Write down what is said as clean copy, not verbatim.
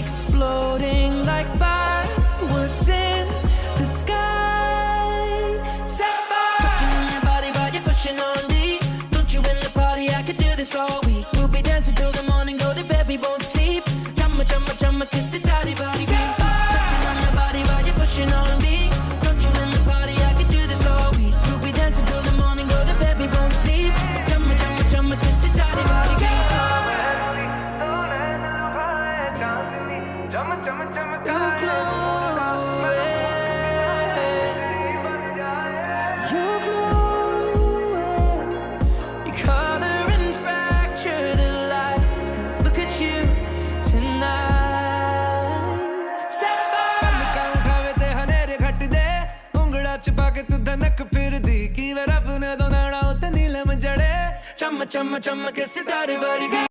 exploding like fireworks in the sky. Sapphire, touching on your body while you're pushing on me. Don't you in the party? I could do this all week. We'll be dancing till the morning, go to bed, we won't sleep. Chumma, chumma, chumma, kiss it, daddy, body. Sapphire, touching on your body while you're pushing on me. Don't you in the party? I could do this all week. We'll be dancing till the morning, go to bed, we won't sleep. Chumma, chumma, chumma, kiss it, daddy, body. You're glowing, your color and fracture the light. Look at you tonight. Sapphire, उठावे ते हनेरे घट दे उंगड़ा चिपा के तू धनक फिर दी की वे रब ने दो नाड़ा उते नीलम जड़े चम चम चम के सितारे वर्गी